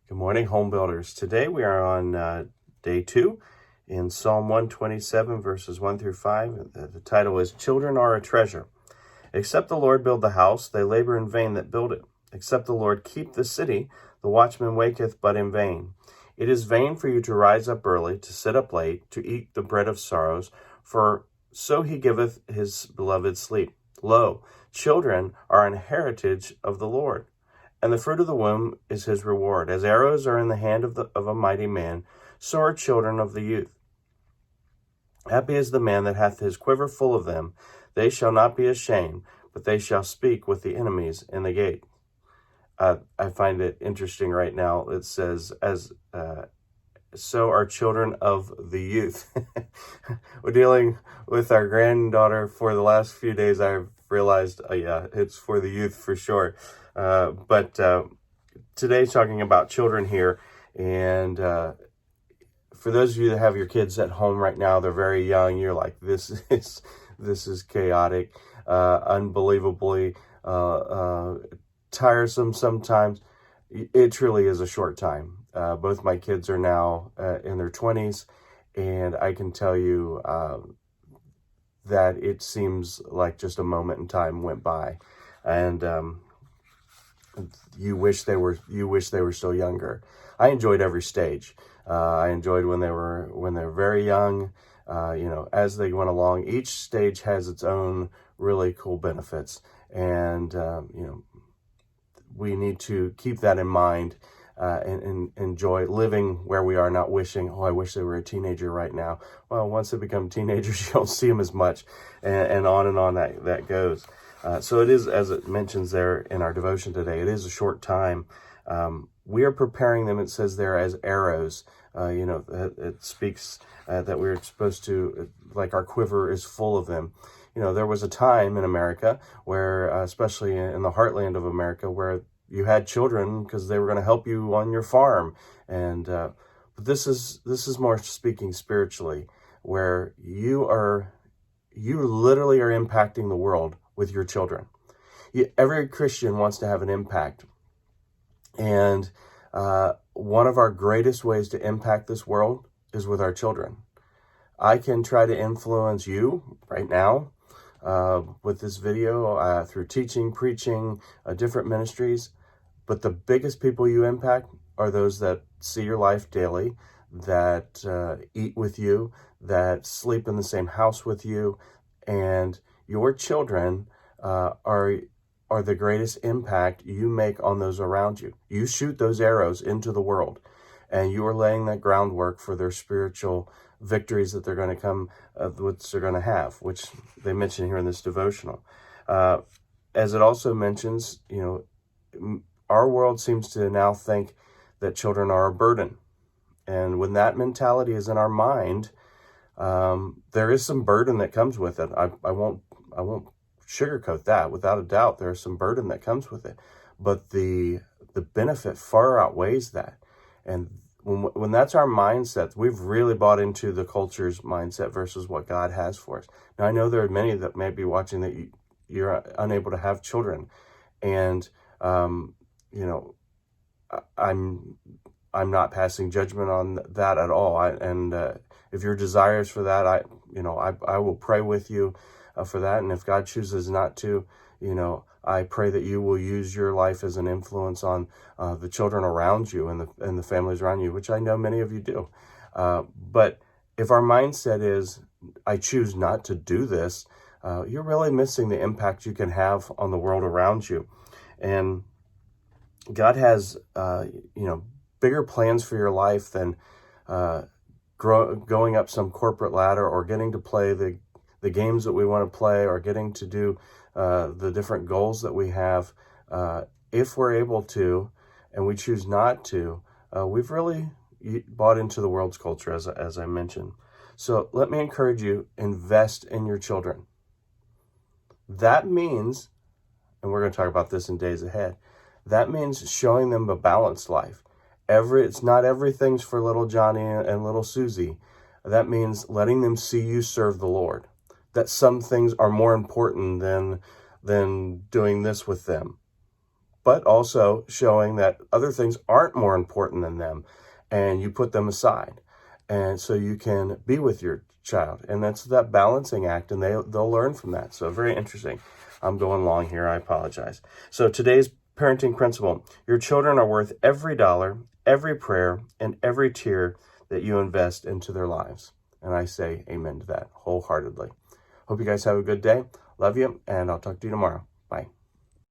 Good morning, home builders. Today we are on day 2 in Psalm 127, verses 1 through 5. The title is Children Are a Treasure. Except the Lord build the house, they labor in vain that build it. Except the Lord keep the city, the watchman waketh but in vain. It is vain for you to rise up early, to sit up late, to eat the bread of sorrows, for so he giveth his beloved sleep. Lo, children are an heritage of the Lord, and the fruit of the womb is his reward. As arrows are in the hand of a mighty man, so are children of the youth. Happy is the man that hath his quiver full of them. They shall not be ashamed, but they shall speak with the enemies in the gate. I find it interesting right now. It says, so are children of the youth. We're dealing with our granddaughter for the last few days. I've realized, yeah, it's for the youth for sure. But today's talking about children here. And for those of you that have your kids at home right now, they're very young. You're like, this is chaotic, unbelievably tiresome sometimes. It truly is a short time. Both my kids are now in their 20s, and I can tell you that it seems like just a moment in time went by, and you wish they were still younger. I enjoyed every stage. I enjoyed when they were very young. As they went along, each stage has its own really cool benefits, and we need to keep that in mind and enjoy living where we are, not wishing, oh, I wish they were a teenager right now. Well, once they become teenagers, you don't see them as much, and on that goes. So it is, as it mentions there in our devotion today, it is a short time. We are preparing them, it says there, as arrows. It speaks that we're supposed to, like our quiver is full of them. There was a time in America where, especially in the heartland of America, where you had children because they were going to help you on your farm. And but this is more speaking spiritually, where you literally are impacting the world with your children. Every Christian wants to have an impact. And one of our greatest ways to impact this world is with our children. I can try to influence you right now with this video through teaching, preaching, different ministries. But the biggest people you impact are those that see your life daily, that eat with you, that sleep in the same house with you. And your children are the greatest impact you make on those around you. You shoot those arrows into the world, and you are laying that groundwork for their spiritual victories that they're going to come, which they're going to have, which they mention here in this devotional. As it also mentions, our world seems to now think that children are a burden. And when that mentality is in our mind, there is some burden that comes with it. I won't sugarcoat that. Without a doubt, there's some burden that comes with it. But the benefit far outweighs that. And when that's our mindset, we've really bought into the culture's mindset versus what God has for us. Now, I know there are many that may be watching that you're unable to have children. And, I'm not passing judgment on that at all. If your desires for that, I will pray with you for that. And if God chooses not to, I pray that you will use your life as an influence on the children around you and the families around you, which I know many of you do. But if our mindset is, I choose not to do this, you're really missing the impact you can have on the world around you. And God has, bigger plans for your life than going up some corporate ladder or getting to play the games that we want to play or getting to do the different goals that we have. If we're able to, and we choose not to, we've really bought into the world's culture, as I mentioned. So let me encourage you, invest in your children. That means, and we're going to talk about this in days ahead, that means showing them a balanced life. It's not everything's for little Johnny and little Susie. That means letting them see you serve the Lord. That some things are more important than doing this with them. but also showing that other things aren't more important than them, and you put them aside. And so you can be with your child. And that's that balancing act, and they'll learn from that. So very interesting. I'm going long here. I apologize. So today's parenting principle: your children are worth every dollar, every prayer, and every tear that you invest into their lives. And I say amen to that wholeheartedly. Hope you guys have a good day. Love you, and I'll talk to you tomorrow. Bye.